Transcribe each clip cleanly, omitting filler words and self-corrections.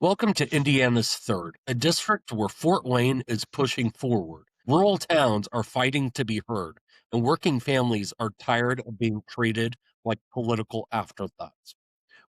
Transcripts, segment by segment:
Welcome to Indiana's third, a district where Fort Wayne is pushing forward. Rural towns are fighting to be heard, and working families are tired of being treated like political afterthoughts.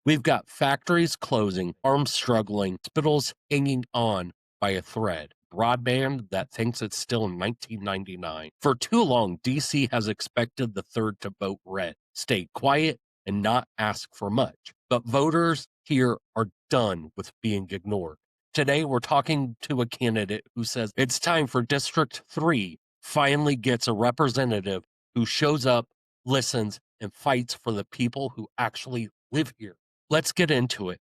We've got factories closing, farms struggling, hospitals hanging on by a thread, broadband that thinks it's still in 1999. For too long, DC has expected the third to vote red, stay quiet, and not ask for much. But voters here are done with being ignored. Today, we're talking to a candidate who says it's time for District 3 finally gets a representative who shows up, listens, and fights for the people who actually live here. Let's get into it.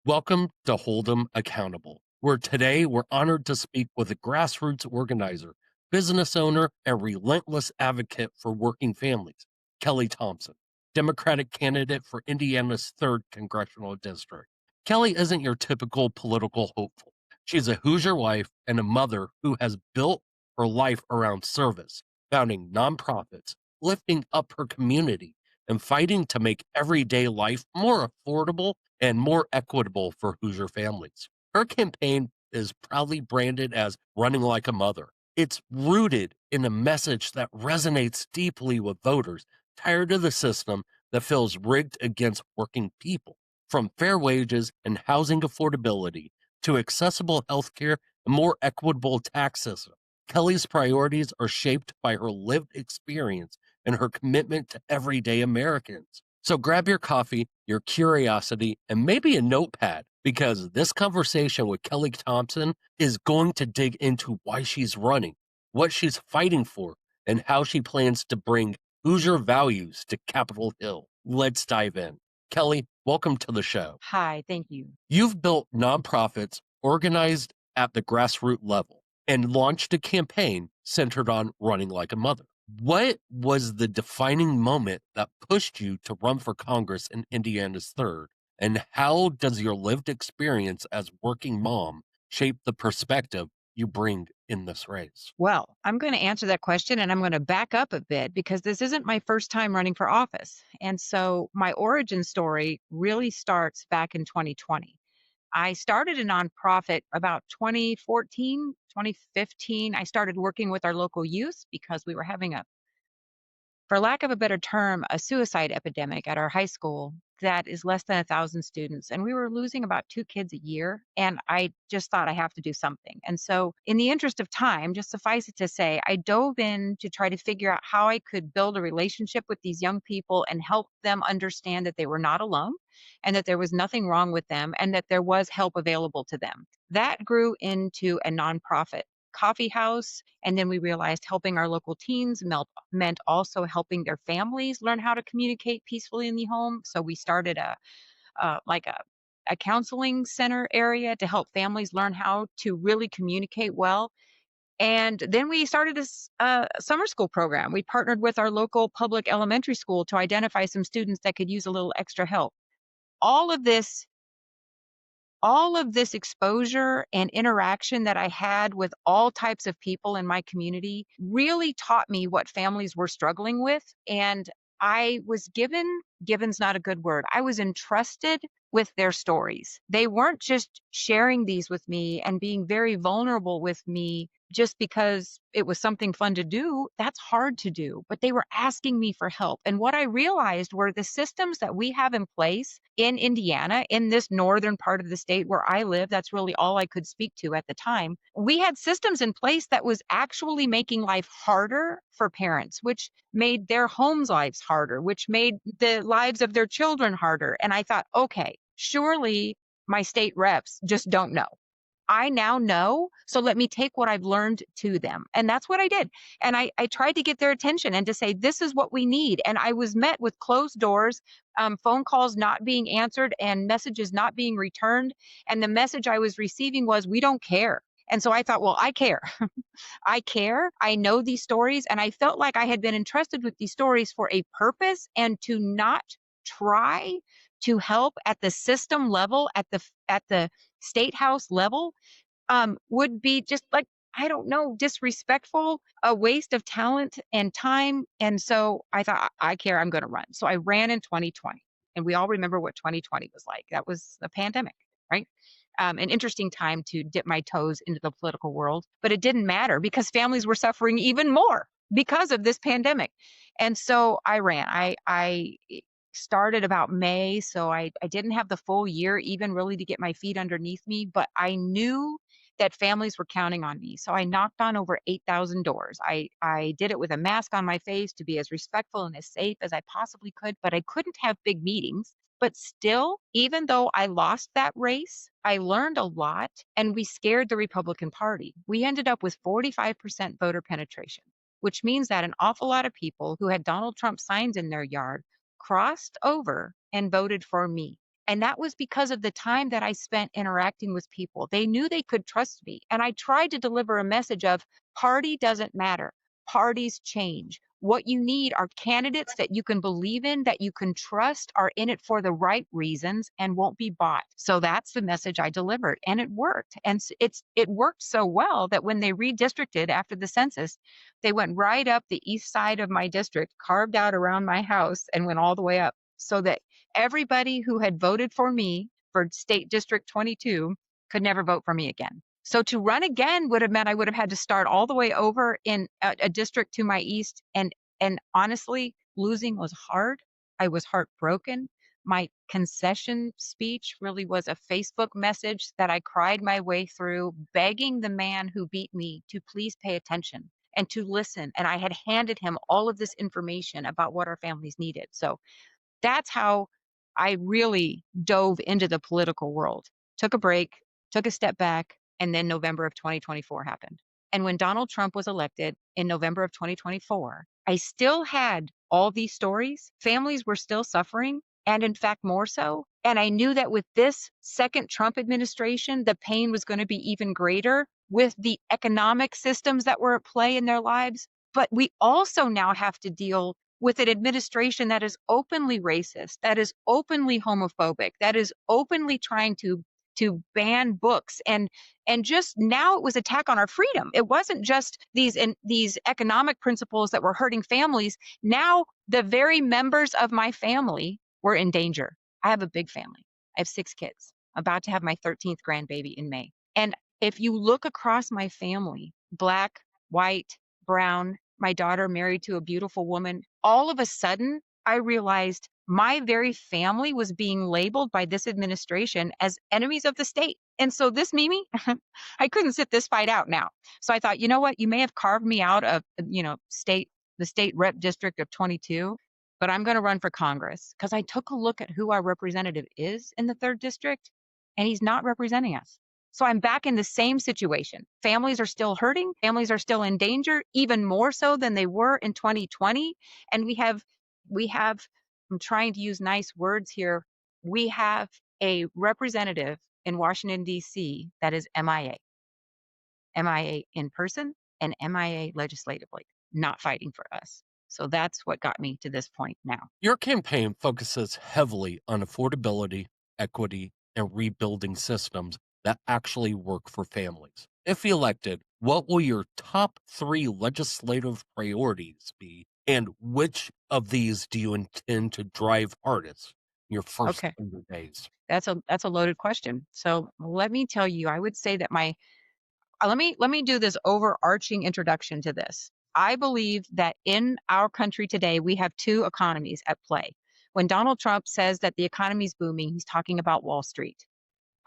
Welcome to Hold 'em Accountable, where today we're honored to speak with a grassroots organizer, business owner, and relentless advocate for working families, Kelly Thompson, Democratic candidate for Indiana's 3rd Congressional District. Kelly isn't your typical political hopeful. She's a Hoosier wife and a mother who has built her life around service, founding nonprofits, lifting up her community, and fighting to make everyday life more affordable and more equitable for Hoosier families. Her campaign is proudly branded as running like a mother. It's rooted in a message that resonates deeply with voters tired of the system that feels rigged against working people. From fair wages and housing affordability to accessible healthcare and more equitable tax system, Kelly's priorities are shaped by her lived experience and her commitment to everyday Americans. So grab your coffee, your curiosity, and maybe a notepad because this conversation with Kelly Thompson is going to dig into why she's running, what she's fighting for, and how she plans to bring Hoosier values to Capitol Hill. Let's dive in. Kelly, welcome to the show. Hi, thank you. You've built nonprofits organized at the grassroots level and launched a campaign centered on running like a mother. What was the defining moment that pushed you to run for Congress in Indiana's third? And how does your lived experience as working mom shape the perspective you bring in this race? Well, I'm going to answer that question and I'm going to back up a bit because this isn't my first time running for office. And so my origin story really starts back in 2020. I started a nonprofit about 2014, 2015. I started working with our local youth because we were having for lack of a better term, a suicide epidemic at our high school that is less than 1,000 students. And we were losing about 2 kids a year. And I just thought I have to do something. And so, in the interest of time, just suffice it to say, I dove in to try to figure out how I could build a relationship with these young people and help them understand that they were not alone and that there was nothing wrong with them and that there was help available to them. That grew into a nonprofit coffee house. And then we realized helping our local teens meant also helping their families learn how to communicate peacefully in the home. So we started like a counseling center area to help families learn how to really communicate well. And then we started this summer school program. We partnered with our local public elementary school to identify some students that could use a little extra help. All of this all of this exposure and interaction that I had with all types of people in my community really taught me what families were struggling with. And I was given's not a good word. I was entrusted with their stories. They weren't just sharing these with me and being very vulnerable with me just because it was something fun to do. That's hard to do. But they were asking me for help. And what I realized were the systems that we have in place in Indiana, in this northern part of the state where I live, that's really all I could speak to at the time. We had systems in place that was actually making life harder for parents, which made their homes' lives harder, which made the lives of their children harder. And I thought, okay, surely my state reps just don't know. I now know, so let me take what I've learned to them. And that's what I did. And I tried to get their attention and to say, this is what we need. And I was met with closed doors, phone calls not being answered, and messages not being returned. And the message I was receiving was, we don't care. And so I thought, well, I care. I care. I know these stories. And I felt like I had been entrusted with these stories for a purpose and to not try to help at the system level, at the state house level, would be just like I don't know, disrespectful, a waste of talent and time. And so I thought, I care, I'm going to run. So I ran in 2020. And we all remember what 2020 was like. That was a pandemic, right? An interesting time to dip my toes into the political world, but it didn't matter because families were suffering even more because of this pandemic. And so I ran. I started about May, so I didn't have the full year even really to get my feet underneath me, but I knew that families were counting on me. So I knocked on over 8,000 doors. I did it with a mask on my face to be as respectful and as safe as I possibly could, but I couldn't have big meetings. But still, even though I lost that race, I learned a lot and we scared the Republican Party. We ended up with 45% voter penetration, which means that an awful lot of people who had Donald Trump signs in their yard crossed over and voted for me. And that was because of the time that I spent interacting with people. They knew they could trust me. And I tried to deliver a message of party doesn't matter. Parties change. What you need are candidates that you can believe in, that you can trust, are in it for the right reasons and won't be bought. So that's the message I delivered. And it worked. And it worked so well that when they redistricted after the census, they went right up the east side of my district, carved out around my house, and went all the way up so that everybody who had voted for me for State District 22 could never vote for me again. So to run again would have meant I would have had to start all the way over in a district to my east. And honestly, losing was hard. I was heartbroken. My concession speech really was a Facebook message that I cried my way through, begging the man who beat me to please pay attention and to listen. And I had handed him all of this information about what our families needed. So that's how I really dove into the political world. Took a break, took a step back, and then November of 2024 happened. And when Donald Trump was elected in November of 2024, I still had all these stories. Families were still suffering, and in fact, more so. And I knew that with this second Trump administration, the pain was going to be even greater with the economic systems that were at play in their lives. But we also now have to deal with an administration that is openly racist, that is openly homophobic, that is openly trying to ban books and just now it was attack on our freedom. It wasn't just these economic principles that were hurting families. Now the very members of my family were in danger. I have a big family. I have 6 kids. About to have my 13th grandbaby in May. And if you look across my family, black, white, brown, my daughter married to a beautiful woman, all of a sudden I realized my very family was being labeled by this administration as enemies of the state. And so this Mimi, I couldn't sit this fight out now. So I thought, you know what? You may have carved me out of, the state rep district of 22, but I'm going to run for Congress because I took a look at who our representative is in the 3rd district and he's not representing us. So I'm back in the same situation. Families are still hurting. Families are still in danger, even more so than they were in 2020. And we have, I'm trying to use nice words here. We have a representative in Washington, D.C. that is MIA, MIA in person and MIA legislatively, not fighting for us. So that's what got me to this point now. Your campaign focuses heavily on affordability, equity, and rebuilding systems that actually work for families. If elected, what will your top 3 legislative priorities be, and which of these do you intend to drive hardest in your first Okay. 100 days? That's a loaded question. So let me tell you, I would say that my let me do this overarching introduction to this. I believe that in our country today, we have 2 economies at play. When Donald Trump says that the economy is booming, he's talking about Wall Street.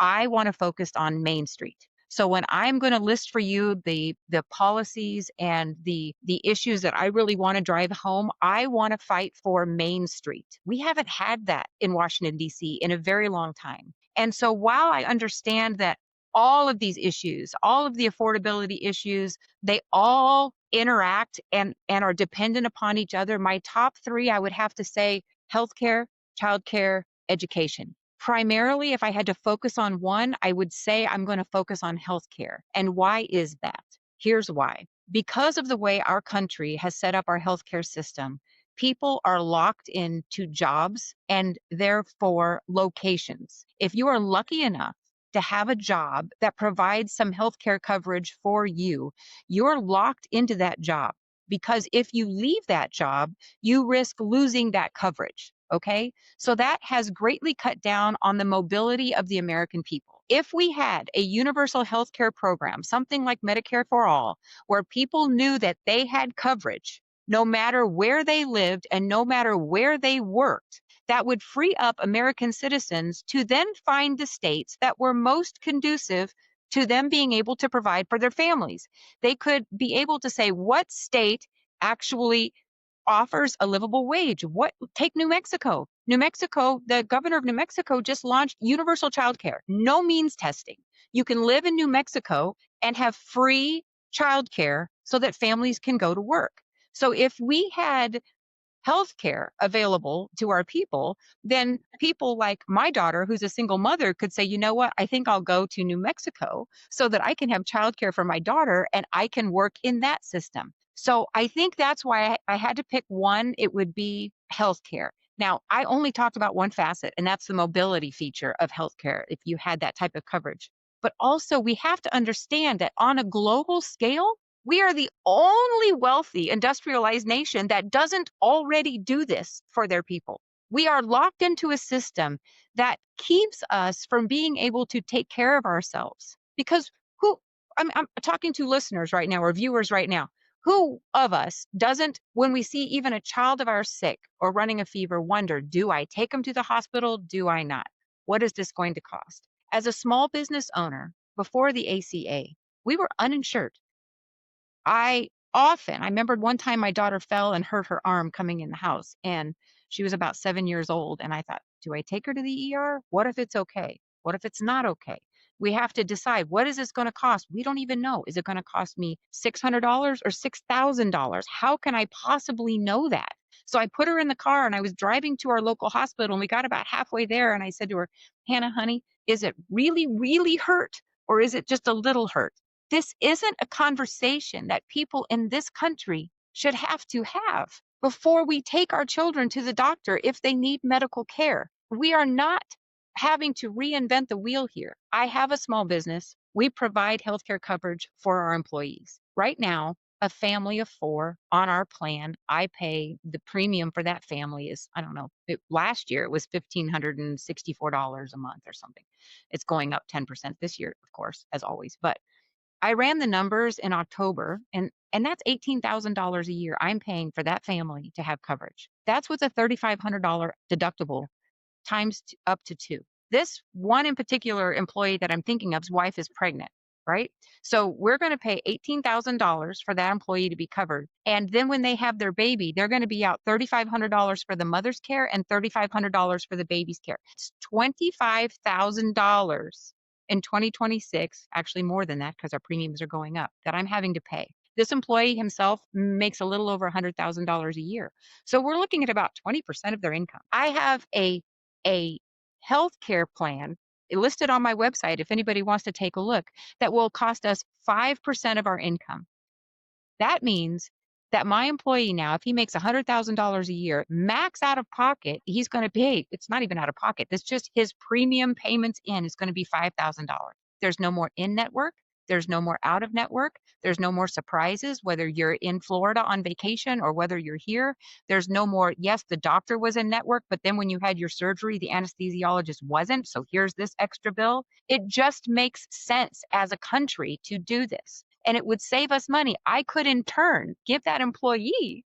I want to focus on Main Street. So when I'm going to list for you the policies and the issues that I really want to drive home, I want to fight for Main Street. We haven't had that in Washington D.C. in a very long time. And so while I understand that all of these issues, all of the affordability issues, they all interact and are dependent upon each other, my top 3 I would have to say healthcare, childcare, education. Primarily, if I had to focus on one, I would say I'm going to focus on healthcare. And why is that? Here's why. Because of the way our country has set up our healthcare system, people are locked into jobs and therefore locations. If you are lucky enough to have a job that provides some healthcare coverage for you, you're locked into that job. Because if you leave that job, you risk losing that coverage. Okay. So that has greatly cut down on the mobility of the American people. If we had a universal healthcare program, something like Medicare for All, where people knew that they had coverage no matter where they lived and no matter where they worked, that would free up American citizens to then find the states that were most conducive to them being able to provide for their families. They could be able to say what state actually offers a livable wage. What take New Mexico. New Mexico, the governor of New Mexico just launched universal childcare, no means testing. You can live in New Mexico and have free childcare so that families can go to work. So if we had healthcare available to our people, then people like my daughter, who's a single mother, could say, you know what, I think I'll go to New Mexico so that I can have childcare for my daughter and I can work in that system. So I think that's why I had to pick one. It would be healthcare. Now, I only talked about one facet, and that's the mobility feature of healthcare if you had that type of coverage. But also, we have to understand that on a global scale, we are the only wealthy industrialized nation that doesn't already do this for their people. We are locked into a system that keeps us from being able to take care of ourselves. Because who, I'm talking to listeners right now or viewers right now, who of us doesn't, when we see even a child of ours sick or running a fever, wonder, do I take them to the hospital? Do I not? What is this going to cost? As a small business owner before the ACA, we were uninsured. I remembered one time my daughter fell and hurt her arm coming in the house, and she was about 7 years old. And I thought, do I take her to the ER? What if it's okay? What if it's not okay? We have to decide, what is this going to cost? We don't even know. Is it going to cost me $600 or $6,000? How can I possibly know that? So I put her in the car and I was driving to our local hospital, and we got about halfway there. And I said to her, Hannah, honey, is it really, really hurt? Or is it just a little hurt? This isn't a conversation that people in this country should have to have before we take our children to the doctor if they need medical care. We are not having to reinvent the wheel here. I have a small business. We provide healthcare coverage for our employees. Right now, a family of four on our plan, I pay the premium for that family is, I don't know, last year it was $1,564 a month or something. It's going up 10% this year, of course, as always. But I ran the numbers in October, and that's $18,000 a year I'm paying for that family to have coverage. That's with a $3,500 deductible times up to 2. This one in particular employee that I'm thinking of's wife is pregnant, right? So we're going to pay $18,000 for that employee to be covered. And then when they have their baby, they're going to be out $3,500 for the mother's care and $3,500 for the baby's care. It's $25,000 in 2026, actually more than that because our premiums are going up, that I'm having to pay. This employee himself makes a little over $100,000 a year. So we're looking at about 20% of their income. I have a healthcare plan listed on my website if anybody wants to take a look that will cost us 5% of our income. That means that my employee now, if he makes $100,000 a year, max out of pocket, he's going to pay. It's not even out of pocket. It's just his premium payments in is going to be $5,000. There's no more in network. There's no more out of network. There's no more surprises, whether you're in Florida on vacation or whether you're here. There's no more, yes, the doctor was in network, but then when you had your surgery, the anesthesiologist wasn't. So here's this extra bill. It just makes sense as a country to do this, and it would save us money. I could in turn give that employee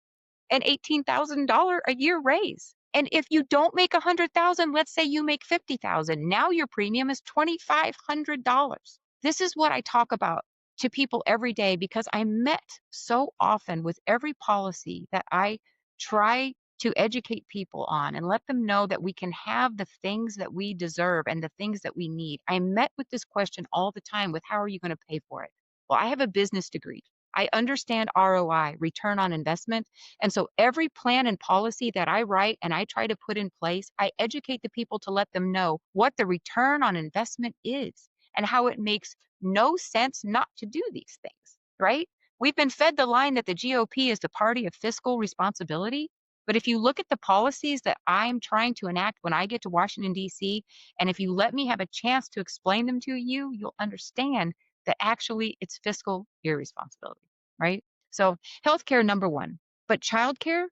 an $18,000 a year raise. And if you don't make 100,000, let's say you make 50,000, now your premium is $2,500. This is what I talk about to people every day because I'm met so often with every policy that I try to educate people on and let them know that we can have the things that we deserve and the things that we need. I'm met with this question all the time with how are you going to pay for it? Well, I have a business degree. I understand ROI, return on investment. And so every plan and policy that I write and I try to put in place, I educate the people to let them know what the return on investment is and how it makes no sense not to do these things, right? We've been fed the line that the GOP is the party of fiscal responsibility. But if you look at the policies that I'm trying to enact when I get to Washington, D.C., and if you let me have a chance to explain them to you, you'll understand that actually it's fiscal irresponsibility, right? So, healthcare, number one. But childcare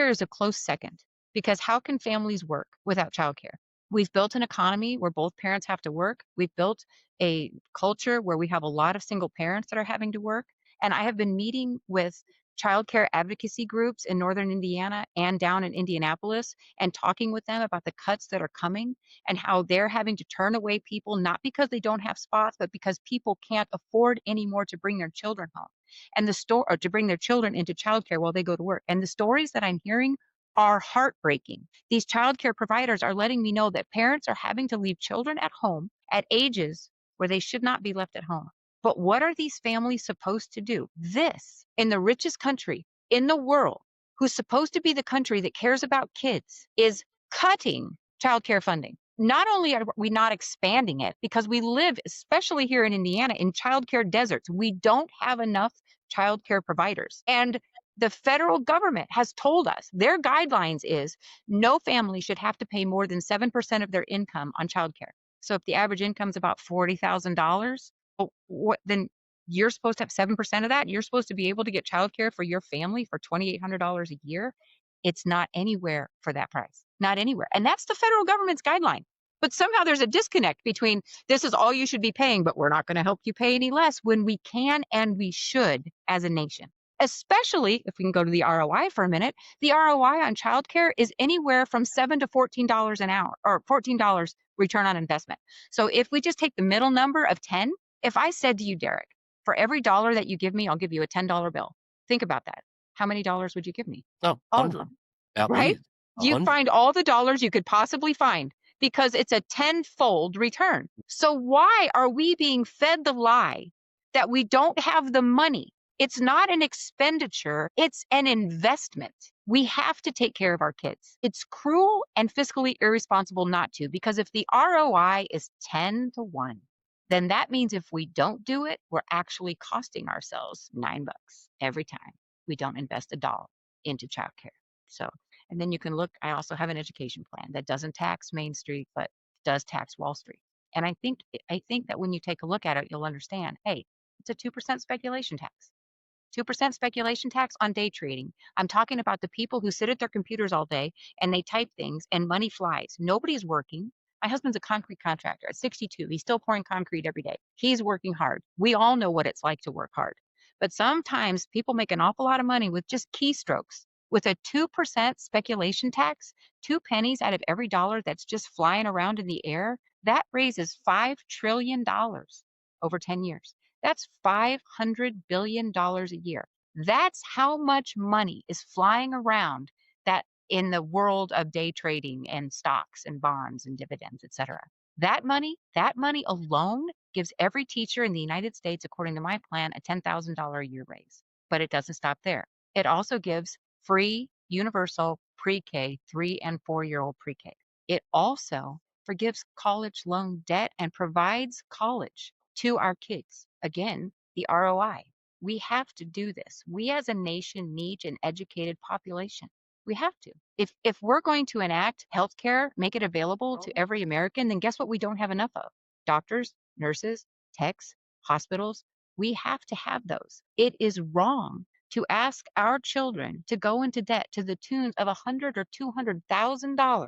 is a close second because how can families work without childcare? We've built an economy where both parents have to work. We've built a culture where we have a lot of single parents that are having to work. And I have been meeting with childcare advocacy groups in northern Indiana and down in Indianapolis and talking with them about the cuts that are coming and how they're having to turn away people, not because they don't have spots, but because people can't afford anymore to bring their children home and the store or to bring their children into childcare while they go to work. And the stories that I'm hearing are heartbreaking. These childcare providers are letting me know that parents are having to leave children at home at ages where they should not be left at home. But what are these families supposed to do? This, in the richest country in the world, who's supposed to be the country that cares about kids, is cutting childcare funding. Not only are we not expanding it, because we live, especially here in Indiana, in childcare deserts. We don't have enough childcare providers. And the federal government has told us their guidelines is no family should have to pay more than 7% of their income on childcare. So if the average income is about $40,000, what then you're supposed to have 7% of that? You're supposed to be able to get childcare for your family for $2,800 a year. It's not anywhere for that price. Not anywhere. And that's the federal government's guideline. But somehow there's a disconnect between this is all you should be paying, but we're not going to help you pay any less when we can and we should as a nation. Especially if we can go to the ROI for a minute, the ROI on childcare is anywhere from $7 to $14 an hour or $14 return on investment. So if we just take the middle number of 10, if I said to you, Derek, for every dollar that you give me, I'll give you a $10 bill. Think about that. How many dollars would you give me? No, All of 100 them, at right? least, You'd 100. find all the dollars you could possibly find because it's a tenfold return. So why are we being fed the lie that we don't have the money? It's not an expenditure, it's an investment. We have to take care of our kids. It's cruel and fiscally irresponsible not to, because if the ROI is 10 to 1, then that means if we don't do it, we're actually costing ourselves $9 every time we don't invest a dollar into childcare. So, and then you can look, I also have an education plan that doesn't tax Main Street, but does tax Wall Street. And I think that when you take a look at it, you'll understand, hey, it's a 2% speculation tax. 2% speculation tax on day trading. I'm talking about the people who sit at their computers all day and they type things and money flies. Nobody's working. My husband's a concrete contractor at 62. He's still pouring concrete every day. He's working hard. We all know what it's like to work hard. But sometimes people make an awful lot of money with just keystrokes. With a 2% speculation tax, 2 pennies out of every dollar that's just flying around in the air, that raises $5 trillion over 10 years. That's $500 billion a year. That's how much money is flying around that in the world of day trading and stocks and bonds and dividends, et cetera. That money alone gives every teacher in the United States, according to my plan, a $10,000 a year raise. But it doesn't stop there. It also gives free universal pre-K, 3 and 4-year-old pre-K. It also forgives college loan debt and provides college to our kids. Again, the ROI. We have to do this. We as a nation need an educated population. We have to. If we're going to enact healthcare, make it available to every American, then guess what we don't have enough of? Doctors, nurses, techs, hospitals. We have to have those. It is wrong to ask our children to go into debt to the tunes of $100,000 or $200,000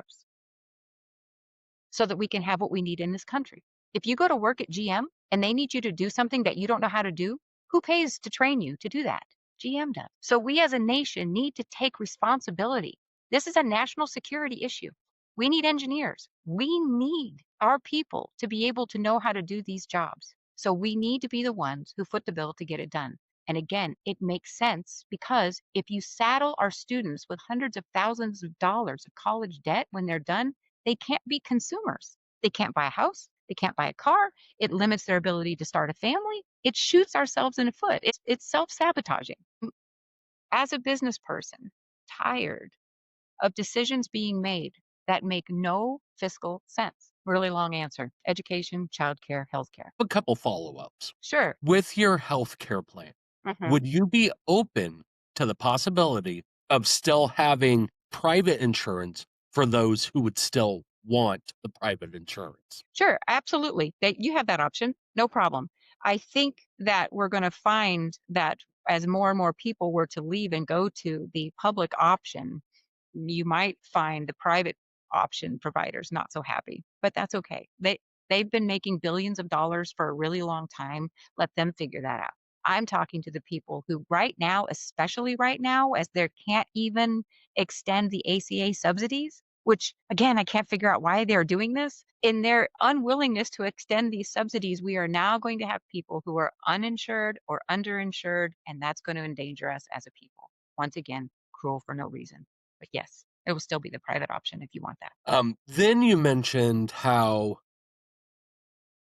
so that we can have what we need in this country. If you go to work at GM and they need you to do something that you don't know how to do, who pays to train you to do that? GM does. So we as a nation need to take responsibility. This is a national security issue. We need engineers. We need our people to be able to know how to do these jobs. So we need to be the ones who foot the bill to get it done. And again, it makes sense because if you saddle our students with hundreds of thousands of dollars of college debt when they're done, they can't be consumers. They can't buy a house. They can't buy a car. It limits their ability to start a family. It shoots ourselves in the foot. It's self-sabotaging. As a business person, tired of decisions being made that make no fiscal sense. Really long answer. Education, childcare, healthcare. A couple follow-ups. Sure. With your healthcare plan, Mhm. would you be open to the possibility of still having private insurance for those who would still want the private insurance. Sure, absolutely. That you have that option, no problem. I think that we're going to find that as more and more people were to leave and go to the public option, you might find the private option providers not so happy, but that's okay. They've been making billions of dollars for a really long time. Let them figure that out. I'm talking to the people who right now, especially right now, as they can't even extend the ACA subsidies, which again, I can't figure out why they're doing this. In their unwillingness to extend these subsidies, we are now going to have people who are uninsured or underinsured, and that's going to endanger us as a people. Once again, cruel for no reason. But yes, it will still be the private option if you want that. Then you mentioned how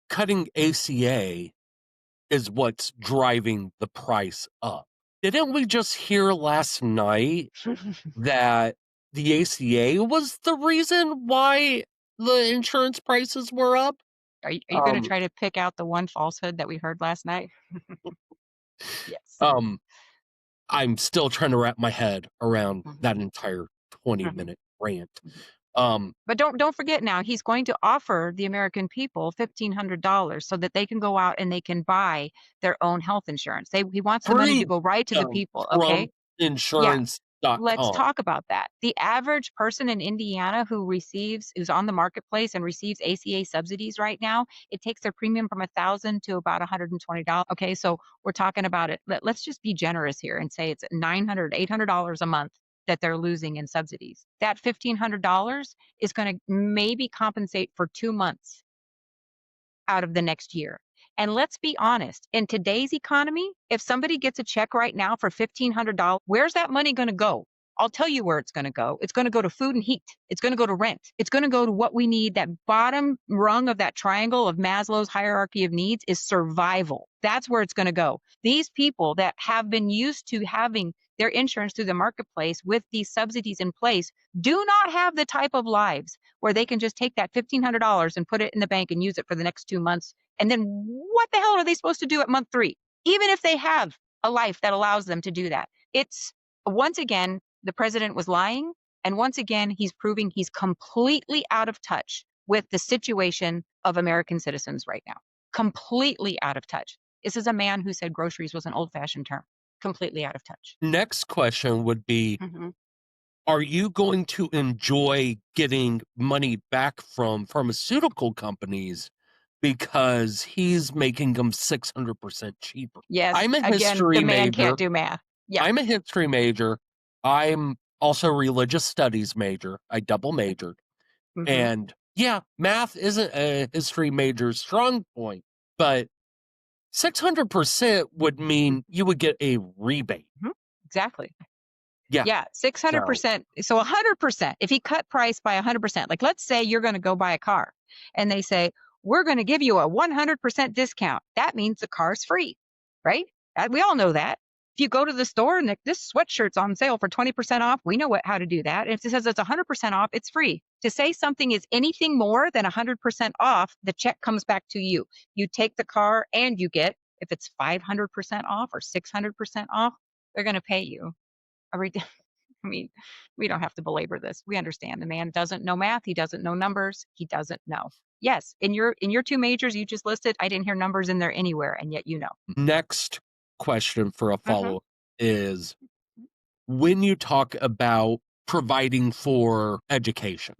cutting ACA is what's driving the price up. Didn't we just hear last night that the ACA was the reason why the insurance prices were up? Are you gonna Um, try to pick out the one falsehood that we heard last night? Yes. um, I'm still trying to wrap my head around that Mhm, entire mhm, 20-minute rant. mhm. Um, But don't forget now, he's going to offer the American people $1,500 so that they can go out and they can buy their own health insurance. He wants the money to free go right to the people, from okay? Yeah. Let's insurance.com. talk about that. The average person in Indiana who's on the marketplace and receives ACA subsidies right now, it takes their premium from 1,000 to about $120. Okay, so we're talking about it. Let's just be generous here and say it's 900, $800 a month that they're losing in subsidies. That $1,500 is going to maybe compensate for 2 months out of the next year. And let's be honest, in today's economy, if somebody gets a check right now for $1,500, where's that money going to go? I'll tell you where it's going to go. It's going to go to food and heat. It's going to go to rent. It's going to go to what we need. That bottom rung of that triangle of Maslow's hierarchy of needs is survival. That's where it's going to go. These people that have been used to having their insurance through the marketplace with these subsidies in place do not have the type of lives where they can just take that $1,500 and put it in the bank and use it for the next 2 months. And then what the hell are they supposed to do at month three? Even if they have a life that allows them to do that. It's once again, the president was lying. And once again, he's proving he's completely out of touch with the situation of American citizens right now. Completely out of touch. This is a man who said groceries was an old fashioned term. Completely out of touch. Next question would be, Mhm. are you going to enjoy getting money back from pharmaceutical companies because he's making them 600% cheaper? Yes. I'm a Again, the history man major. can't do math. Yeah. I'm a history major. I'm also a religious studies major. I double majored. Hmm. And yeah, math isn't a history major's strong point, but 600% would mean you would get a rebate. Exactly. Yeah. Yeah, So 600%. So 100%, if he cut price by 100%, like let's say you're going to go buy a car and they say, we're going to give you a 100% discount. That means the car's free, right? We all know that. If you go to the store and this sweatshirt's on sale for 20% off, we know how to do that. And if it says it's 100% off, it's free. To say something is anything more than 100% off, the check comes back to you. You take the car and you get, if it's 500% off or 600% off, they're going to pay you a I mean, we don't have to belabor this. We understand the man doesn't know math, he doesn't know numbers, he doesn't know. Yes, in your 2 majors you just listed, I didn't hear numbers in there anywhere, and yet you know. next question for a Mhm, follow is, when you talk about providing for education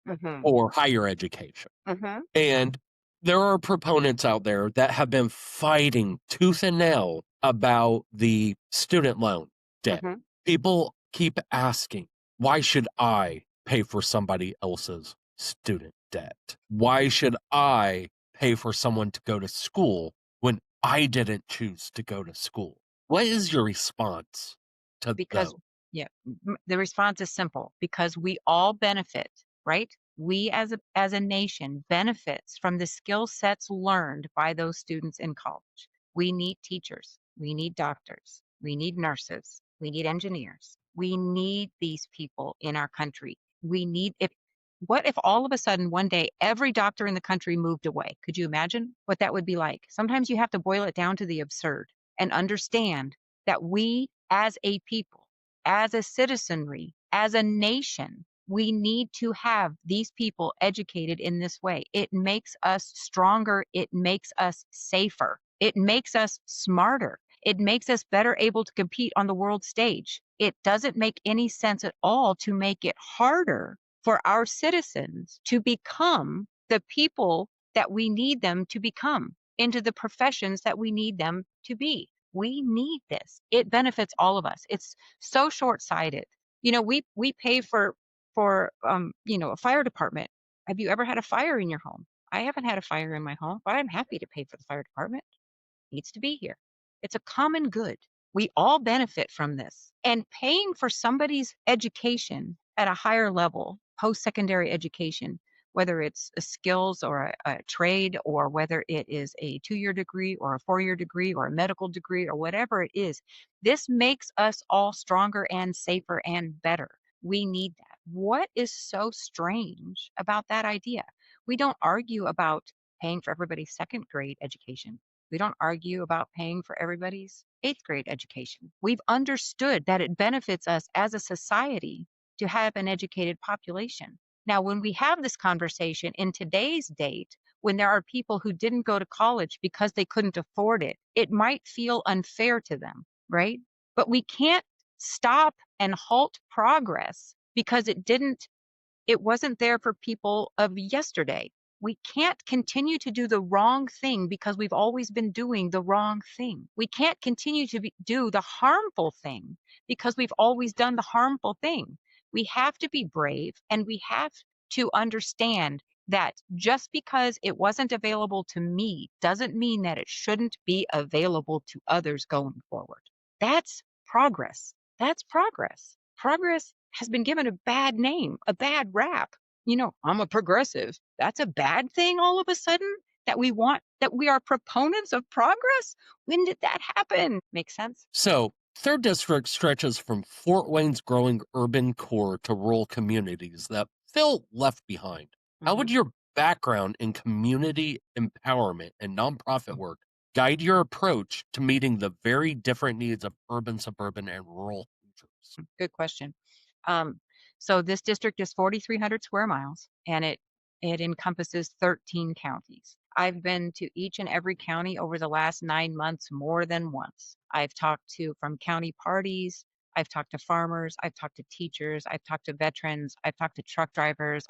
mhm, or higher education, mhm, and there are proponents out there that have been fighting tooth and nail about the student loan debt. mhm. People keep asking, why should I pay for somebody else's student debt? Why should I pay for someone to go to school when I didn't choose to go to school? What is your response to Because those? yeah, the response is simple, because we all benefit, right? We as a nation benefits from the skill sets learned by those students in college. We need teachers, we need doctors, we need nurses, we need engineers. We need these people in our country. We need if What if all of a sudden one day every doctor in the country moved away? Could you imagine what that would be like? Sometimes you have to boil it down to the absurd and understand that we as a people as a citizenry, as a nation, we need to have these people educated in this way. It makes us stronger. It makes us safer. It makes us smarter. It makes us better able to compete on the world stage. It doesn't make any sense at all to make it harder for our citizens to become the people that we need them to become, into the professions that we need them to be. We need this. It benefits all of us. It's so short-sighted. We pay for a fire department. Have you ever had a fire in your home? I haven't had a fire in my home, but I'm happy to pay for the fire department. Needs to be here. It's a common good. We all benefit from this. And paying for somebody's education at a higher level, post-secondary education, whether it's a skills or a trade, or whether it is a 2-year degree or a 4-year degree or a medical degree or whatever it is, this makes us all stronger and safer and better. We need that. What is so strange about that idea? We don't argue about paying for everybody's second grade education. We don't argue about paying for everybody's eighth grade education. We've understood that it benefits us as a society to have an educated population. Now, when we have this conversation in today's date, when there are people who didn't go to college because they couldn't afford it, it might feel unfair to them, right? But we can't stop and halt progress because it wasn't there for people of yesterday. We can't continue to do the wrong thing because we've always been doing the wrong thing. We can't continue to do the harmful thing because we've always done the harmful thing. We have to be brave, and we have to understand that just because it wasn't available to me doesn't mean that it shouldn't be available to others going forward. That's progress. That's progress. Progress has been given a bad name, a bad rap. I'm a progressive. That's a bad thing all of a sudden, that we are proponents of progress? When did that happen? Make sense? So, third district stretches from Fort Wayne's growing urban core to rural communities that feel left behind. How would Mhm. your background in community empowerment and nonprofit work guide your approach to meeting the very different needs of urban, suburban, and rural futures? Good question. Um, so this district is 4,300 square miles, and it encompasses 13 counties. I've been to each and every county over the last 9 months more than once. I've talked to from county parties. I've talked to farmers. I've talked to teachers. I've talked to veterans. I've talked to truck drivers.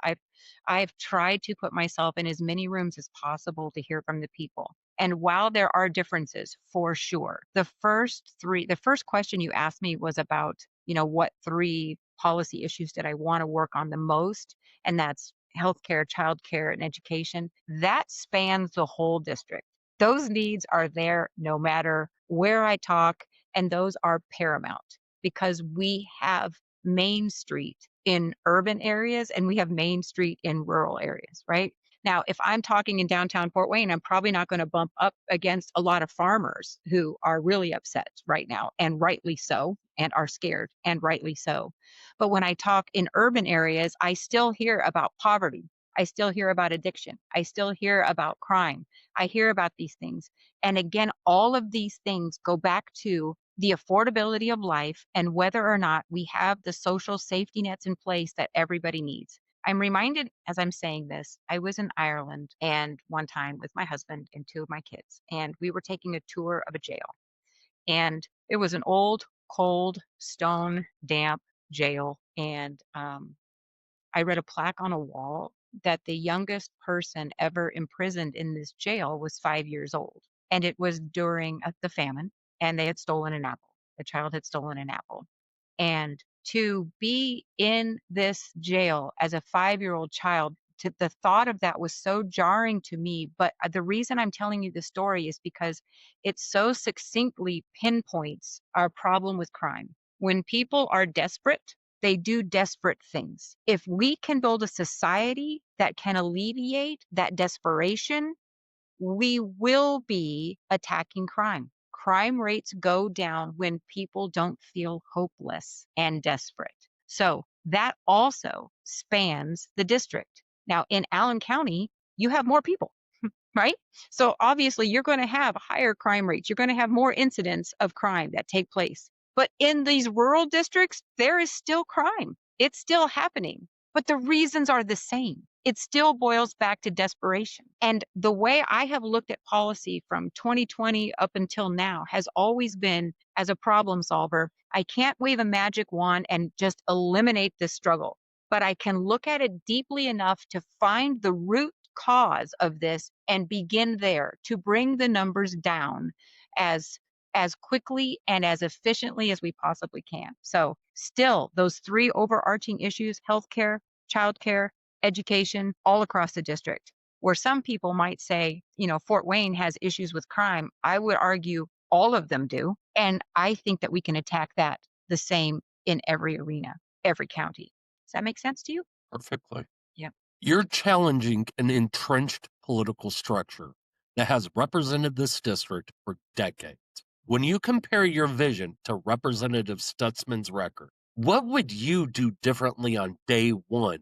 I've tried to put myself in as many rooms as possible to hear from the people. And while there are differences, for sure, the first question you asked me was about, what 3 policy issues did I want to work on the most? And that's healthcare, childcare, and education. That spans the whole district. Those needs are there no matter where I talk, and those are paramount because we have Main Street in urban areas and we have Main Street in rural areas, right? Now, if I'm talking in downtown Fort Wayne, I'm probably not going to bump up against a lot of farmers who are really upset right now, and rightly so, and are scared, and rightly so. But when I talk in urban areas, I still hear about poverty. I still hear about addiction. I still hear about crime. I hear about these things. And again, all of these things go back to the affordability of life and whether or not we have the social safety nets in place that everybody needs. I'm reminded as I'm saying this, I was in Ireland and one time with my husband and 2 of my kids, and we were taking a tour of a jail. And it was an old, cold, stone, damp jail. And I read a plaque on a wall that the youngest person ever imprisoned in this jail was 5 years old. And it was during the famine, and they had stolen an apple. The child had stolen an apple. And to be in this jail as a 5-year-old child, the thought of that was so jarring to me. But the reason I'm telling you the story is because it so succinctly pinpoints our problem with crime. When people are desperate, they do desperate things. If we can build a society that can alleviate that desperation, we will be attacking crime. Crime rates go down when people don't feel hopeless and desperate. So that also spans the district. Now, in Allen County, you have more people, right? So obviously, you're going to have higher crime rates. You're going to have more incidents of crime that take place. But in these rural districts, there is still crime. It's still happening, but the reasons are the same. It still boils back to desperation. And the way I have looked at policy from 2020 up until now has always been as a problem solver. I can't wave a magic wand and just eliminate this struggle, but I can look at it deeply enough to find the root cause of this and begin there to bring the numbers down as quickly and as efficiently as we possibly can. So, still, those three overarching issues: healthcare, childcare, education, all across the district. Where some people might say, Fort Wayne has issues with crime, I would argue all of them do. And I think that we can attack that the same in every arena, every county. Does that make sense to you? Perfectly. Yeah. You're challenging an entrenched political structure that has represented this district for decades. When you compare your vision to Representative Stutzman's record, what would you do differently on day one?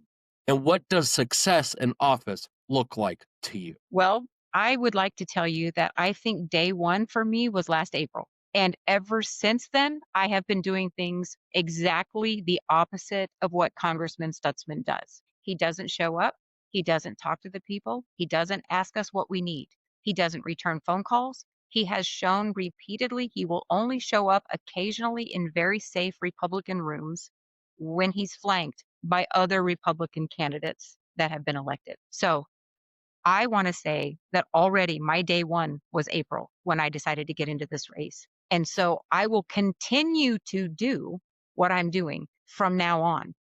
And what does success in office look like to you? Well, I would like to tell you that I think day one for me was last April. And ever since then, I have been doing things exactly the opposite of what Congressman Stutzman does. He doesn't show up. He doesn't talk to the people. He doesn't ask us what we need. He doesn't return phone calls. He has shown repeatedly he will only show up occasionally in very safe Republican rooms when he's flanked by other Republican candidates that have been elected. So I want to say that already my day one was April when I decided to get into this race. And so I will continue to do what I'm doing from now on.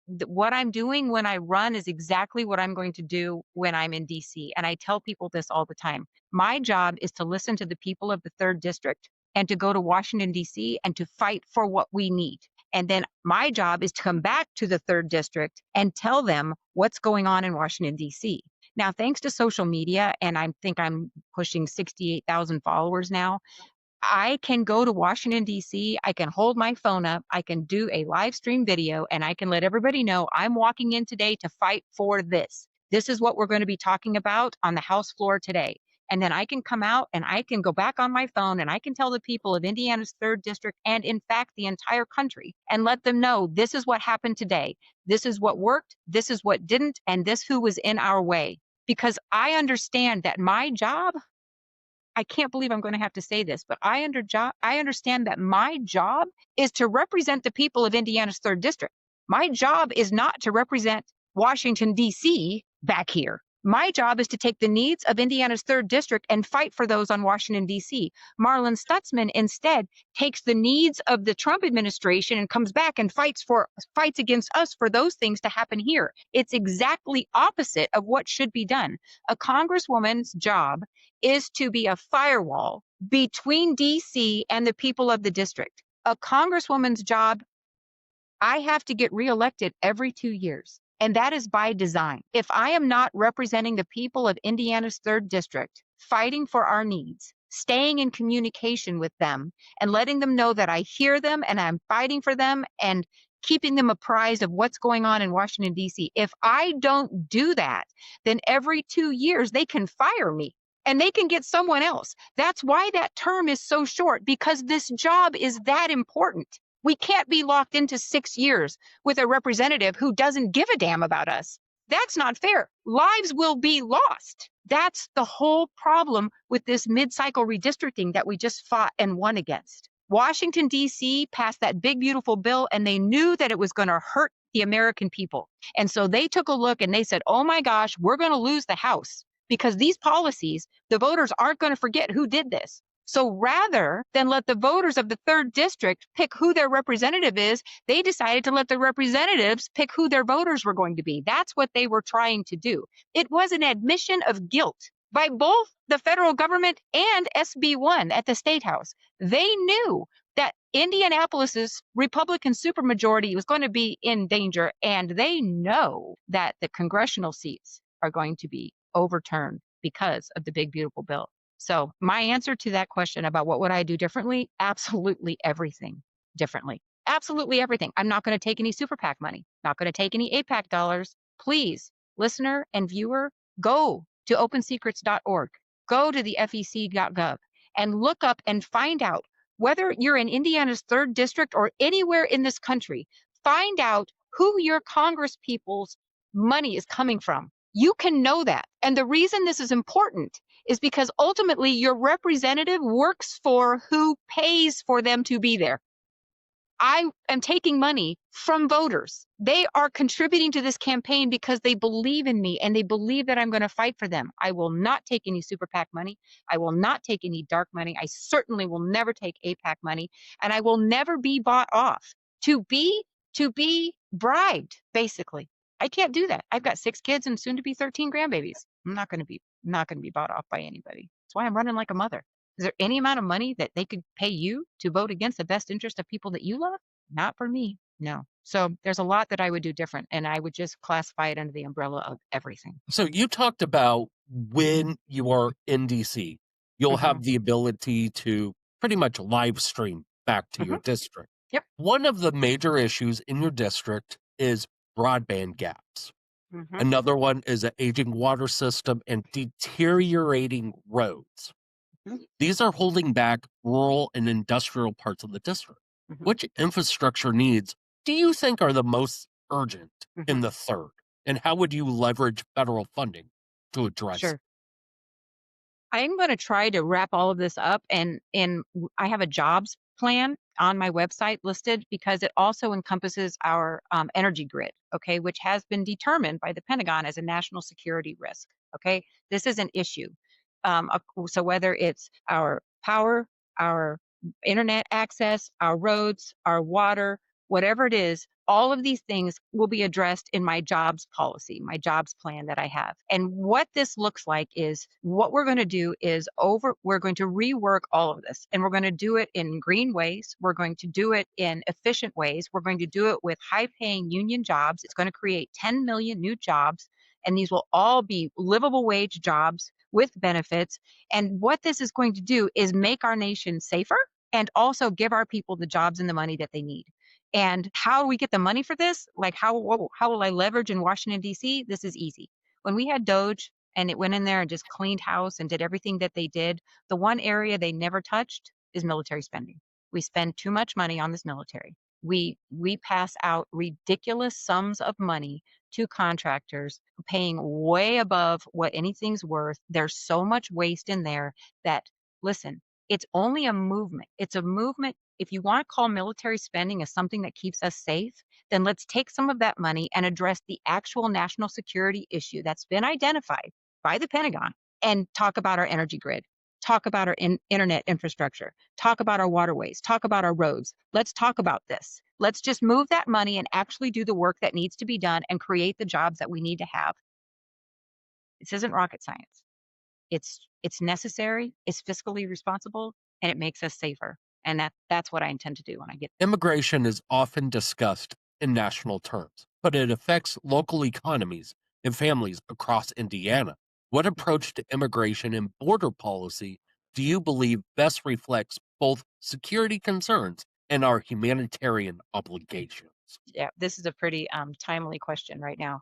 What I'm doing when I run is exactly what I'm going to do when I'm in DC. And I tell people this all the time. My job is to listen to the people of the third district and to go to Washington, DC and to fight for what we need. And then my job is to come back to the third district and tell them what's going on in Washington, DC. Now, thanks to social media, and I think I'm pushing 68,000 followers now, I can go to Washington, D.C. I can hold my phone up. I can do a live stream video, and I can let everybody know I'm walking in today to fight for this. This is what we're going to be talking about on the House floor today. And then I can come out and I can go back on my phone and I can tell the people of Indiana's third district and, in fact, the entire country and let them know this is what happened today. This is what worked. This is what didn't. And this who was in our way. Because I understand that my job, I can't believe I'm going to have to say this, but I understand that my job is to represent the people of Indiana's third district. My job is not to represent Washington, D.C. back here. My job is to take the needs of Indiana's third district and fight for those on Washington, D.C. Marlin Stutzman instead takes the needs of the Trump administration and comes back and fights against us for those things to happen here. It's exactly opposite of what should be done. A congresswoman's job is to be a firewall between DC and the people of the district. A congresswoman's job, I have to get reelected every 2 years. And that is by design. If I am not representing the people of Indiana's third district, fighting for our needs, staying in communication with them, and letting them know that I hear them and I'm fighting for them and keeping them apprised of what's going on in Washington, D.C., if I don't do that, then every 2 years they can fire me and they can get someone else. That's why that term is so short, because this job is that important. We can't be locked into 6 years with a representative who doesn't give a damn about us. That's not fair. Lives will be lost. That's the whole problem with this mid-cycle redistricting that we just fought and won against. Washington, D.C. passed that big, beautiful bill, and they knew that it was going to hurt the American people. And so they took a look and they said, oh my gosh, we're going to lose the House because these policies, the voters aren't going to forget who did this. So rather than let the voters of the third district pick who their representative is, they decided to let the representatives pick who their voters were going to be. That's what they were trying to do. It was an admission of guilt by both the federal government and SB1 at the State House. They knew that Indianapolis's Republican supermajority was going to be in danger, and they know that the congressional seats are going to be overturned because of the big, beautiful bill. So my answer to that question about what would I do differently? Absolutely everything differently. Absolutely everything. I'm not going to take any super PAC money, not going to take any APAC dollars. Please, listener and viewer, go to opensecrets.org, go to the fec.gov and look up and find out Whether you're in Indiana's 3rd district or anywhere in this country, find out who your Congress people's money is coming from. You can know that. And the reason this is important is because ultimately your representative works for who pays for them to be there. I am taking money from voters. They are contributing to this campaign because they believe in me and they believe that I'm going to fight for them. I will not take any super PAC money. I will not take any dark money. I certainly will never take APAC money, and I will never be bought off to be bribed, basically. I can't do that. I've got 6 kids and soon to be 13 grandbabies. I'm not going to be bought off by anybody. That's why I'm running like a mother. Is there any amount of money that they could pay you to vote against the best interest of people that you love? Not for me. No. So there's a lot that I would do different, and I would just classify it under the umbrella of everything. So you talked about when you are in DC, you'll Hmm. have the ability to pretty much live stream back to your Hmm. district. Yep. One of the major issues in your district is broadband gaps. Hmm. Another one is an aging water system and deteriorating roads. Hmm. These are holding back rural and industrial parts of the district. Hmm. Which infrastructure needs do you think are the most urgent in Hmm. the third? And how would you leverage federal funding to address it? Sure. I'm going to try to wrap all of this up, I have a jobs plan on my website listed because it also encompasses our energy grid, okay, which has been determined by the Pentagon as a national security risk. Okay, this is an issue. So whether it's our power, our internet access, our roads, our water, whatever it is, all of these things will be addressed in my jobs policy, my jobs plan that I have. And what this looks like is what we're going to do is we're going to rework all of this, and we're going to do it in green ways. We're going to do it in efficient ways. We're going to do it with high paying union jobs. It's going to create 10 million new jobs, and these will all be livable wage jobs with benefits. And what this is going to do is make our nation safer and also give our people the jobs and the money that they need. And how we get the money for this, like how will I leverage in Washington, D.C.? This is easy. When we had Doge and it went in there and just cleaned house and did everything that they did, the one area they never touched is military spending. We spend too much money on this military. We pass out ridiculous sums of money to contractors, paying way above what anything's worth. There's so much waste in there that, listen, it's only a movement. It's a movement. If you want to call military spending as something that keeps us safe, then let's take some of that money and address the actual national security issue that's been identified by the Pentagon and talk about our energy grid, talk about our internet infrastructure, talk about our waterways, talk about our roads. Let's talk about this. Let's just move that money and actually do the work that needs to be done and create the jobs that we need to have. This isn't rocket science. It's necessary, it's fiscally responsible, and it makes us safer. And that's what I intend to do when I get. Immigration is often discussed in national terms, but it affects local economies and families across Indiana. What approach to immigration and border policy do you believe best reflects both security concerns and our humanitarian obligations? Yeah, this is a pretty timely question right now.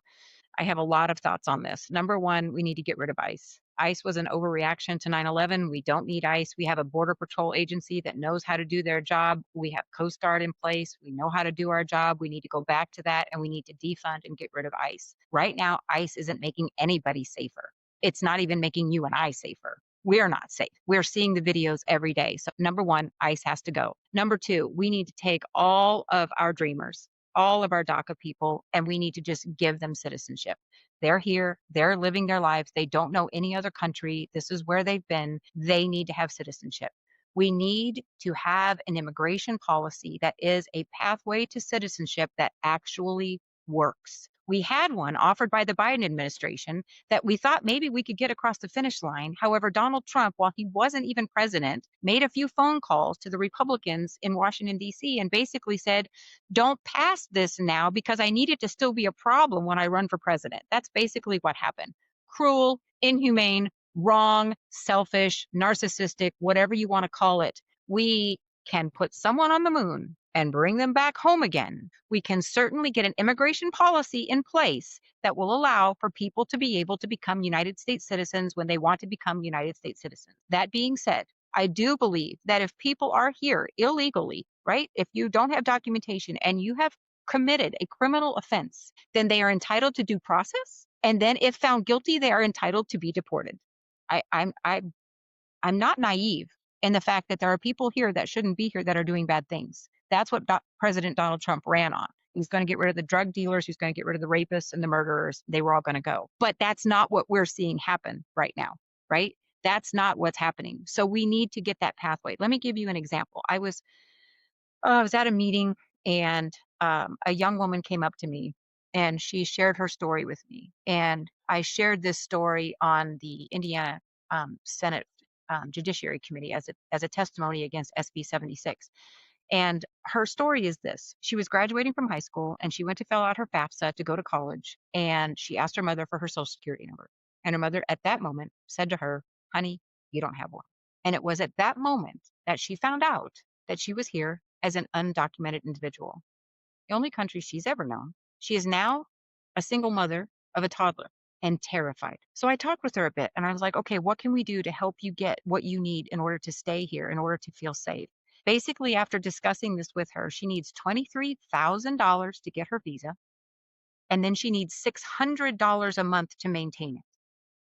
I have a lot of thoughts on this. Number one, we need to get rid of ICE. ICE was an overreaction to 9/11. We don't need ICE. We have a Border Patrol agency that knows how to do their job. We have Coast Guard in place. We know how to do our job. We need to go back to that, and we need to defund and get rid of ICE. Right now, ICE isn't making anybody safer. It's not even making you and I safer. We're not safe. We're seeing the videos every day. So, number one, ICE has to go. Number two, we need to take all of our dreamers, all of our DACA people, and we need to just give them citizenship. They're here, they're living their lives. They don't know any other country. This is where they've been. They need to have citizenship. We need to have an immigration policy that is a pathway to citizenship that actually works. We had one offered by the Biden administration that we thought maybe we could get across the finish line. However, Donald Trump, while he wasn't even president, made a few phone calls to the Republicans in Washington, D.C., and basically said, don't pass this now because I need it to still be a problem when I run for president. That's basically what happened. Cruel, inhumane, wrong, selfish, narcissistic, whatever you want to call it. We can put someone on the moon and bring them back home again. We can certainly get an immigration policy in place that will allow for people to be able to become United States citizens when they want to become United States citizens. That being said, I do believe that if people are here illegally, right? If you don't have documentation and you have committed a criminal offense, then they are entitled to due process. And then if found guilty, they are entitled to be deported. I'm not naive in the fact that there are people here that shouldn't be here that are doing bad things. That's what President Donald Trump ran on. He's going to get rid of the drug dealers. He's going to get rid of the rapists and the murderers. They were all going to go. But that's not what we're seeing happen right now, right? That's not what's happening. So we need to get that pathway. Let me give you an example. I was at a meeting, and a young woman came up to me and she shared her story with me. And I shared this story on the Indiana Senate Judiciary Committee as a testimony against SB 76. And her story is this: she was graduating from high school and she went to fill out her FAFSA to go to college. And she asked her mother for her social security number. And her mother at that moment said to her, "Honey, you don't have one." And it was at that moment that she found out that she was here as an undocumented individual, the only country she's ever known. She is now a single mother of a toddler and terrified. So I talked with her a bit and I was like, okay, what can we do to help you get what you need in order to stay here, in order to feel safe? Basically, after discussing this with her, she needs $23,000 to get her visa, and then she needs $600 a month to maintain it.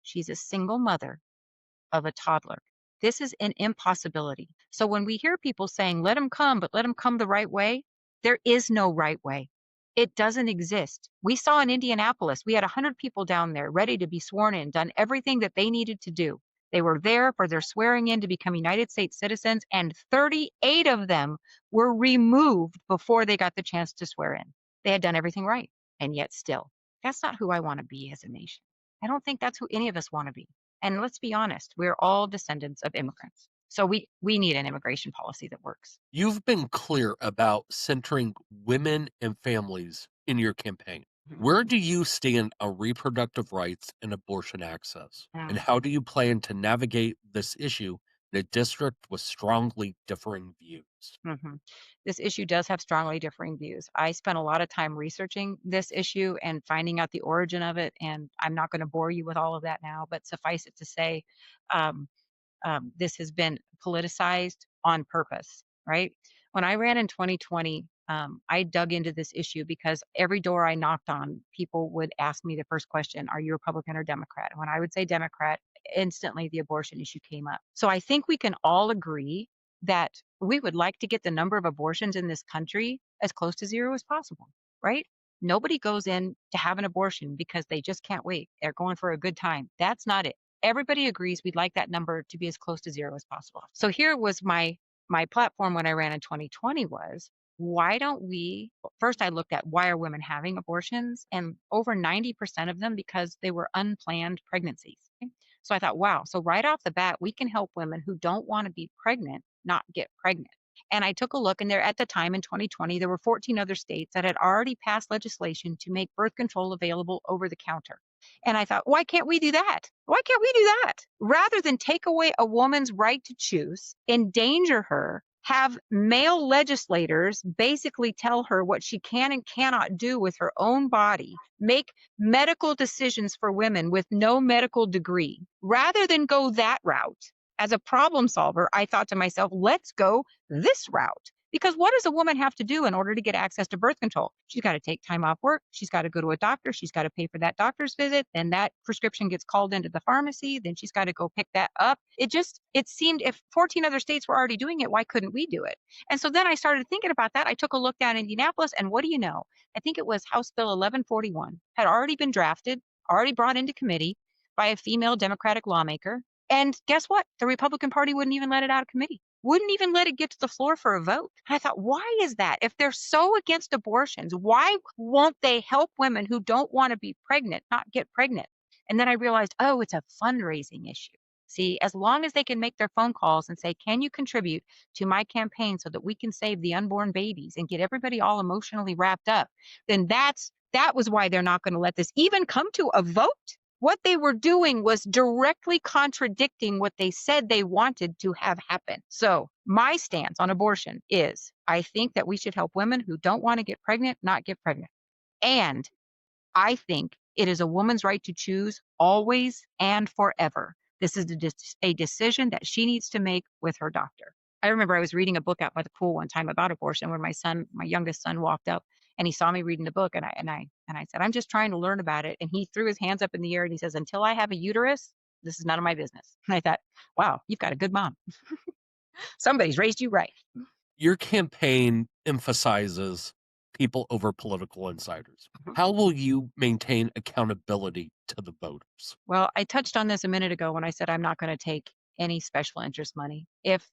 She's a single mother of a toddler. This is an impossibility. So when we hear people saying, let them come, but let them come the right way, there is no right way. It doesn't exist. We saw in Indianapolis, we had 100 people down there ready to be sworn in, done everything that they needed to do. They were there for their swearing in to become United States citizens, and 38 of them were removed before they got the chance to swear in. They had done everything right, and yet still, that's not who I want to be as a nation. I don't think that's who any of us want to be. And let's be honest, we're all descendants of immigrants. So we need an immigration policy that works. You've been clear about centering women and families in your campaign. Where do you stand on reproductive rights and abortion access? And Mm. how do you plan to navigate this issue in a district with strongly differing views? Mhm. This issue does have strongly differing views. I spent a lot of time researching this issue and finding out the origin of it, and I'm not going to bore you with all of that now, but suffice it to say, um, this has been politicized on purpose, right? When I ran in 2020, I dug into this issue because every door I knocked on, people would ask me the first question: "Are you Republican or Democrat?" And when I would say Democrat, instantly the abortion issue came up. So I think we can all agree that we would like to get the number of abortions in this country as close to zero as possible, right? Nobody goes in to have an abortion because they just can't wait. They're going for a good time. That's not it. Everybody agrees we'd like that number to be as close to zero as possible. So here was my platform when I ran in 2020 was, why don't we first I looked at why are women having abortions, and over 90% of them because they were unplanned pregnancies. Okay? So I thought, wow, so right off the bat we can help women who don't want to be pregnant not get pregnant. And I took a look, and there at the time in 2020 there were 14 other states that had already passed legislation to make birth control available over the counter. And I thought, why can't we do that? Why can't we do that? Rather than take away a woman's right to choose, endanger her, have male legislators basically tell her what she can and cannot do with her own body, make medical decisions for women with no medical degree. Rather than go that route, as a problem solver, I thought to myself, let's go this route. Because what does a woman have to do in order to get access to birth control? She's got to take time off work. She's got to go to a doctor. She's got to pay for that doctor's visit. Then that prescription gets called into the pharmacy. Then she's got to go pick that up. It seemed if 14 other states were already doing it, why couldn't we do it? And so then I started thinking about that. I took a look down in Indianapolis, and what do you know? I think it was House Bill 1141 had already been drafted, already brought into committee by a female Democratic lawmaker. And guess what? The Republican Party wouldn't even let it out of committee, wouldn't even let it get to the floor for a vote. And I thought, why is that? If they're so against abortions, why won't they help women who don't want to be pregnant not get pregnant? And then I realized, oh, it's a fundraising issue. See, as long as they can make their phone calls and say, can you contribute to my campaign so that we can save the unborn babies and get everybody all emotionally wrapped up, then that was why they're not going to let this even come to a vote. What they were doing was directly contradicting what they said they wanted to have happen. So my stance on abortion is I think that we should help women who don't want to get pregnant not get pregnant. And I think it is a woman's right to choose always and forever. This is a decision that she needs to make with her doctor. I remember I was reading a book out by the pool one time about abortion when my youngest son walked up and he saw me reading the book and I said, "I'm just trying to learn about it." And he threw his hands up in the air and he says, "Until I have a uterus, this is none of my business." And I thought, "Wow, you've got a good mom. Somebody's raised you right." Your campaign emphasizes people over political insiders. How will you maintain accountability to the voters? Well, I touched on this a minute ago when I said I'm not gonna take any special interest money. If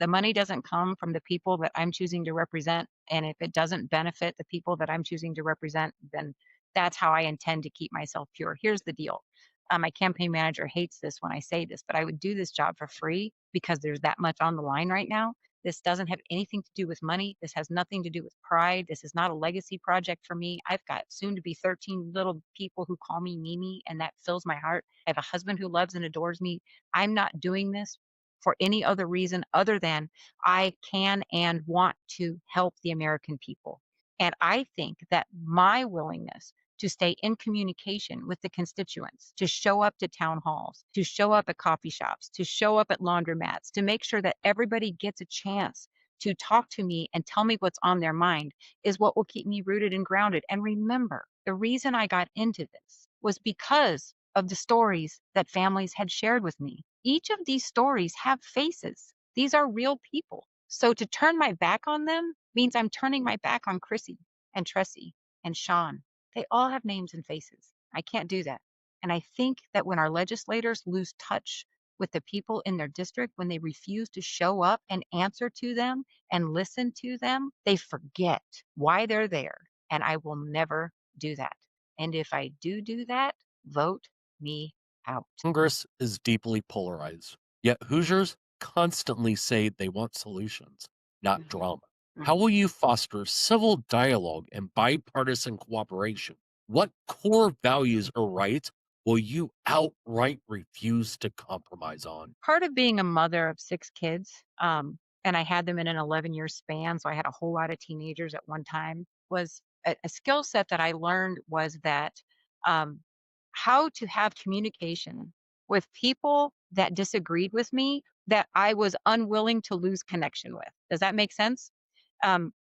the money doesn't come from the people that I'm choosing to represent, and if it doesn't benefit the people that I'm choosing to represent, then that's how I intend to keep myself pure. Here's the deal. My campaign manager hates this when I say this, but I would do this job for free because there's that much on the line right now. This doesn't have anything to do with money. This has nothing to do with pride. This is not a legacy project for me. I've got soon to be 13 little people who call me Mimi, and that fills my heart. I have a husband who loves and adores me. I'm not doing this for any other reason other than I can and want to help the American people. And I think that my willingness to stay in communication with the constituents, to show up to town halls, to show up at coffee shops, to show up at laundromats, to make sure that everybody gets a chance to talk to me and tell me what's on their mind is what will keep me rooted and grounded. And remember, the reason I got into this was because of the stories that families had shared with me. Each of these stories have faces. These are real people. So to turn my back on them means I'm turning my back on Chrissy and Tressie and Sean. They all have names and faces. I can't do that. And I think that when our legislators lose touch with the people in their district, when they refuse to show up and answer to them and listen to them, they forget why they're there. And I will never do that. And if I do that, vote me out. Congress is deeply polarized, yet Hoosiers constantly say they want solutions, not Mhm, drama. How mhm. will you foster civil dialogue and bipartisan cooperation? What core values or rights will you outright refuse to compromise on? Part of being a mother of 6 kids, and I had them in an 11-year span, so I had a whole lot of teenagers at one time, was a skill set that I learned was that, um, how to have communication with people that disagreed with me that I was unwilling to lose connection with. Does that make sense?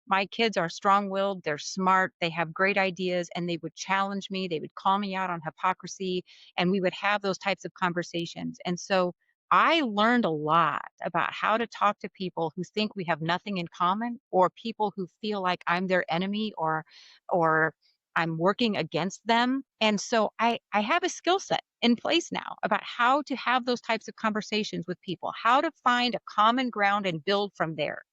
My kids are strong-willed, they're smart, they have great ideas, and they would challenge me, they would call me out on hypocrisy, and we would have those types of conversations. And so I learned a lot about how to talk to people who think we have nothing in common, or people who feel like I'm their enemy, or I'm working against them. And so I have a skill set in place now about how to have those types of conversations with people, how to find a common ground and build from there.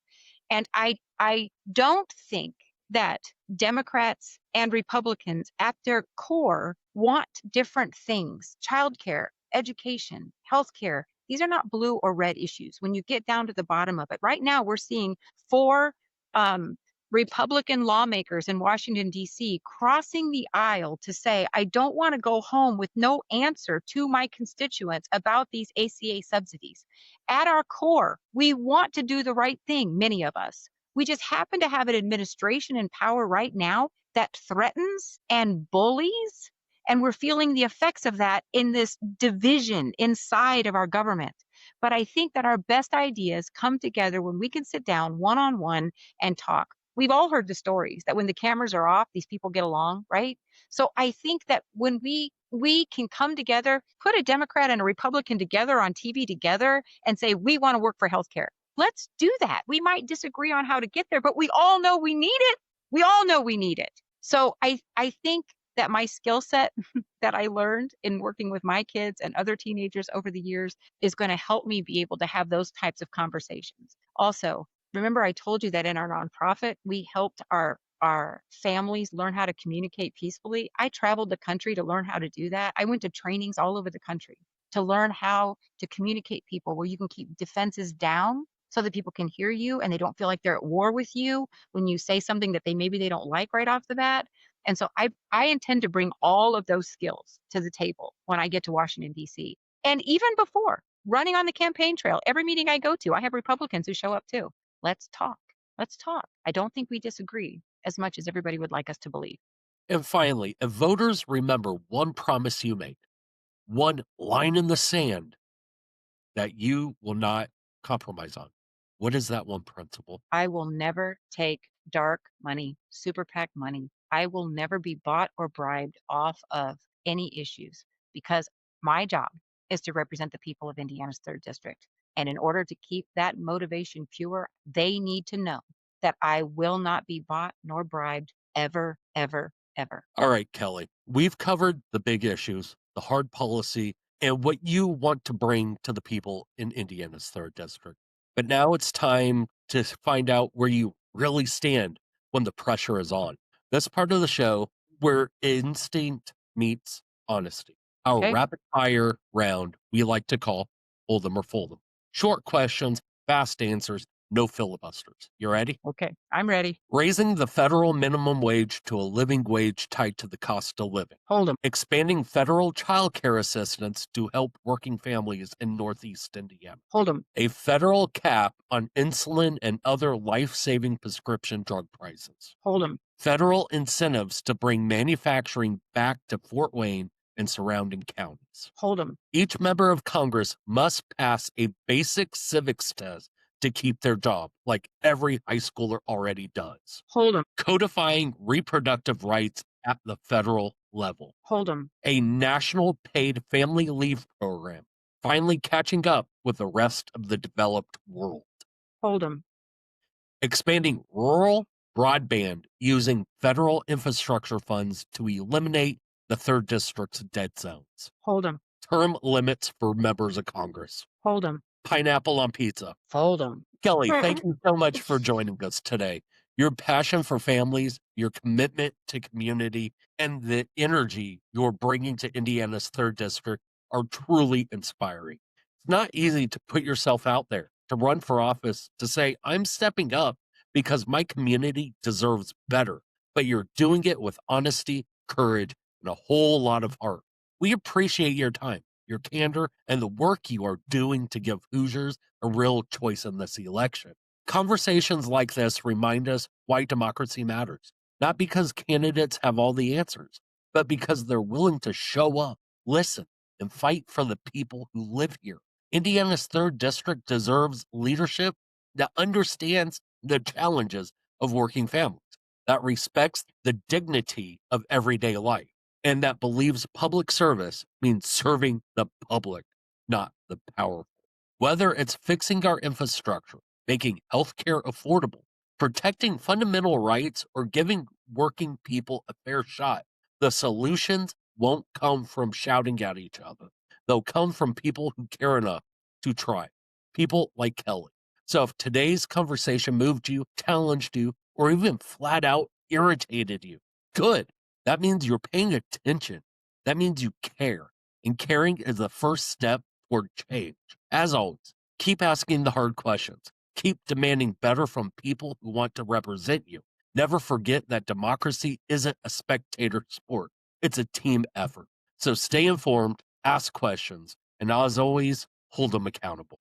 And I don't think that Democrats and Republicans at their core want different things. Childcare, education, healthcare. These are not blue or red issues. When you get down to the bottom of it, right now we're seeing four um, Republican lawmakers in Washington, D.C., crossing the aisle to say, I don't want to go home with no answer to my constituents about these ACA subsidies. At our core, we want to do the right thing, many of us. We just happen to have an administration in power right now that threatens and bullies. And we're feeling the effects of that in this division inside of our government. But I think that our best ideas come together when we can sit down one on one and talk. We've all heard the stories that when the cameras are off, these people get along, right? So I think that when we can come together, put a Democrat and a Republican together on TV together and say we want to work for healthcare. Let's do that. We might disagree on how to get there, but we all know we need it. We all know we need it. So I think that my skill set that I learned in working with my kids and other teenagers over the years is going to help me be able to have those types of conversations. Also, remember I told you that in our nonprofit, we helped our families learn how to communicate peacefully. I traveled the country to learn how to do that. I went to trainings all over the country to learn how to communicate people where you can keep defenses down so that people can hear you and they don't feel like they're at war with you when you say something that maybe they don't like right off the bat. And so I intend to bring all of those skills to the table when I get to Washington, D.C. And even before running on the campaign trail, every meeting I go to, I have Republicans who show up too. Let's talk. Let's talk. I don't think we disagree as much as everybody would like us to believe. And finally, if voters remember one promise you made, one line in the sand that you will not compromise on. What is that one principle? I will never take dark money, super PAC money. I will never be bought or bribed off of any issues because my job is to represent the people of Indiana's third district. And in order to keep that motivation pure, they need to know that I will not be bought nor bribed ever, ever, ever. All right, Kelly, we've covered the big issues, the hard policy, and what you want to bring to the people in Indiana's third district. But now it's time to find out where you really stand when the pressure is on. This part of the show where instinct meets honesty. Our Okay. rapid fire round we like to call hold them or fold them. Short questions, fast answers, no filibusters. You ready? Okay. I'm ready. Raising the federal minimum wage to a living wage tied to the cost of living. Hold 'em. Expanding federal child care assistance to help working families in Northeast Indiana. Hold 'em. A federal cap on insulin and other life saving prescription drug prices. Hold 'em. Federal incentives to bring manufacturing back to Fort Wayne and surrounding counties. Hold 'em. Each member of Congress must pass a basic civics test to keep their job, like every high schooler already does. Hold 'em. Codifying reproductive rights at the federal level. Hold 'em. A national paid family leave program, finally catching up with the rest of the developed world. Hold 'em. Expanding rural broadband using federal infrastructure funds to eliminate the third district's dead zones. Hold 'em. Term limits for members of Congress. Hold 'em. Pineapple on pizza. Fold 'em. Kelly, thank you so much for joining us today. Your passion for families, your commitment to community, and the energy you're bringing to Indiana's third district are truly inspiring. It's not easy to put yourself out there, to run for office, to say, I'm stepping up because my community deserves better. But you're doing it with honesty, courage, and a whole lot of heart. We appreciate your time, your candor, and the work you are doing to give Hoosiers a real choice in this election. Conversations like this remind us why democracy matters, not because candidates have all the answers, but because they're willing to show up, listen, and fight for the people who live here. Indiana's third district deserves leadership that understands the challenges of working families, that respects the dignity of everyday life, and that believes public service means serving the public, not the powerful. Whether it's fixing our infrastructure, making healthcare affordable, protecting fundamental rights, or giving working people a fair shot, the solutions won't come from shouting at each other. They'll come from people who care enough to try, people like Kelly. So if today's conversation moved you, challenged you, or even flat out irritated you, good. That means you're paying attention. That means you care. And caring is the first step toward change. As always, keep asking the hard questions. Keep demanding better from people who want to represent you. Never forget that democracy isn't a spectator sport, it's a team effort. So stay informed, ask questions, and as always, hold them accountable.